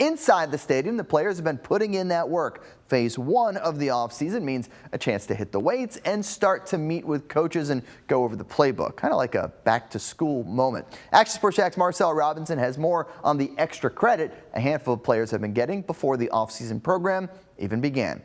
Inside the stadium, the players have been putting in that work. Phase 1 of the offseason means a chance to hit the weights and start to meet with coaches and go over the playbook, kind of like a back-to-school moment. Action Sports Jax' Marcel Robinson has more on the extra credit a handful of players have been getting before the offseason program even began.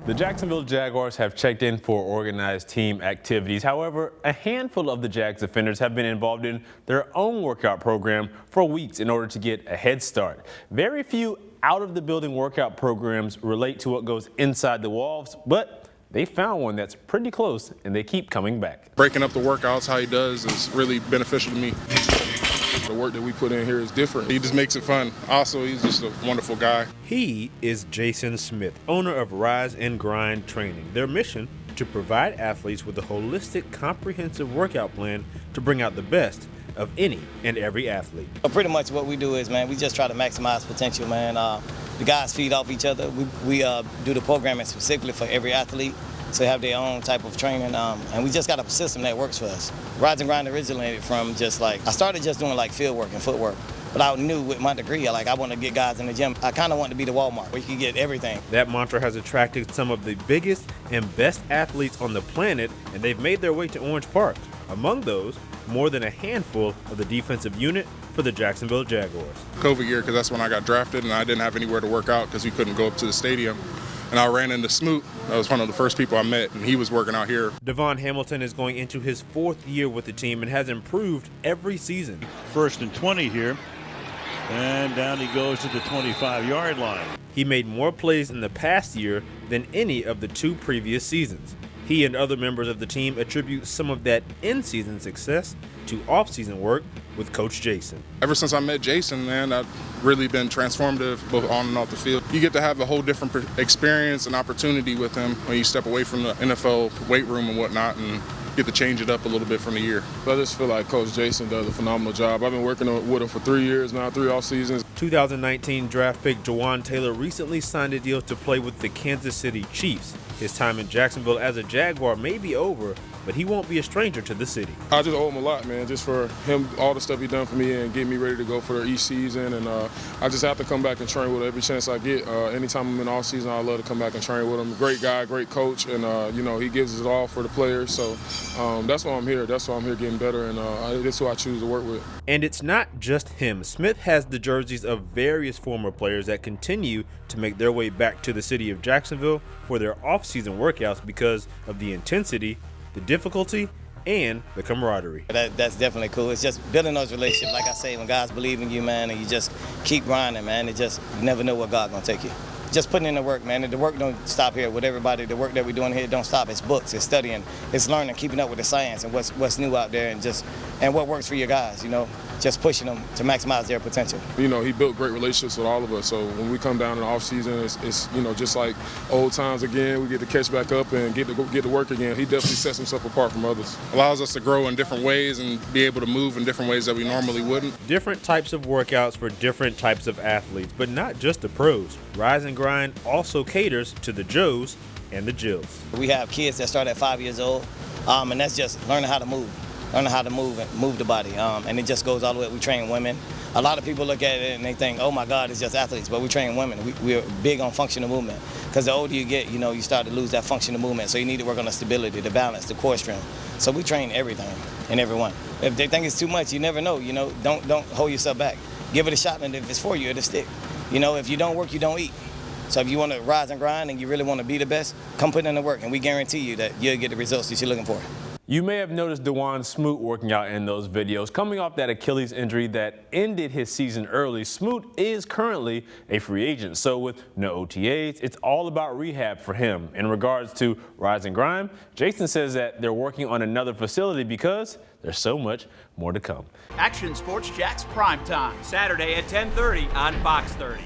The Jacksonville Jaguars have checked in for organized team activities. However, a handful of the Jags defenders have been involved in their own workout program for weeks in order to get a head start. Very few out-of-the-building workout programs relate to what goes inside the walls, but they found one that's pretty close, and they keep coming back. Breaking up the workouts how he does is really beneficial to me. The work that we put in here is different. He just makes it fun. Also, he's just a wonderful guy. He is Jason Smith, owner of Rise and Grind Training. Their mission, to provide athletes with a holistic, comprehensive workout plan to bring out the best of any and every athlete. Pretty much what we do is, man, we just try to maximize potential, man. The guys feed off each other. We do the programming specifically for every athlete, so they have their own type of training, and we just got a system that works for us. Rise and Grind originated from just like, I started just doing like field work and footwork, but I knew with my degree, I want to get guys in the gym. I kind of want to be the Walmart, where you can get everything. That mantra has attracted some of the biggest and best athletes on the planet, and they've made their way to Orange Park. Among those, more than a handful of the defensive unit for the Jacksonville Jaguars. COVID year, because that's when I got drafted, and I didn't have anywhere to work out because we couldn't go up to the stadium. And I ran into Smoot. That was one of the first people I met, and he was working out here. Devon Hamilton is going into his 4th year with the team and has improved every season. 1st and 20 here, and down he goes to the 25-yard line. He made more plays in the past year than any of the 2 previous seasons. He and other members of the team attribute some of that in-season success to off-season work with Coach Jason. Ever since I met Jason, man, I've really been transformative both on and off the field. You get to have a whole different experience and opportunity with him when you step away from the NFL weight room and whatnot and get to change it up a little bit from the year. I just feel like Coach Jason does a phenomenal job. I've been working with him for 3 years now, 3 off seasons. 2019 draft pick Jawan Taylor recently signed a deal to play with the Kansas City Chiefs. His time in Jacksonville as a Jaguar may be over, but he won't be a stranger to the city. I just owe him a lot, man, just for him, all the stuff he done for me and getting me ready to go for each season. And I just have to come back and train with him every chance I get. Anytime I'm in off season, I love to come back and train with him. Great guy, great coach, and he gives it all for the players. So that's why I'm here. That's why I'm here getting better, and that's who I choose to work with. And it's not just him. Smith has the jerseys of various former players that continue to make their way back to the city of Jacksonville for their off-season workouts because of the intensity, the difficulty, and the camaraderie. That's definitely cool. It's just building those relationships. Like I say, when guys believe in you, man, and you just keep grinding, man, you never know where God's gonna take you. Just putting in the work, man, and the work don't stop here with everybody. The work that we're doing here don't stop. It's books, it's studying, it's learning, keeping up with the science and what's new out there, and what works for your guys, just pushing them to maximize their potential. He built great relationships with all of us, so when we come down in the off season, it's just like old times again. We get to catch back up and get to work again. He definitely sets himself apart from others. Allows us to grow in different ways and be able to move in different ways that we normally wouldn't. Different types of workouts for different types of athletes, but not just the pros. Rise and Grind also caters to the Joes and the Jills. We have kids that start at 5 years old, and that's just learning how to move. Learning how to move and move the body, and it just goes all the way. We train women. A lot of people look at it and they think, oh my God, it's just athletes, but we train women. We're big on functional movement, because the older you get, you start to lose that functional movement, so you need to work on the stability, the balance, the core strength. So we train everything and everyone. If they think it's too much, you never know, don't hold yourself back. Give it a shot, and if it's for you, it'll stick. If you don't work, you don't eat. So if you want to rise and grind and you really want to be the best, come put in the work, and we guarantee you that you'll get the results that you're looking for. You may have noticed Dewan Smoot working out in those videos. Coming off that Achilles injury that ended his season early, Smoot is currently a free agent. So with no OTAs, it's all about rehab for him. In regards to Rise and Grind, Jason says that they're working on another facility because there's so much more to come. Action Sports Jax Primetime, Saturday at 10:30 on Fox 30.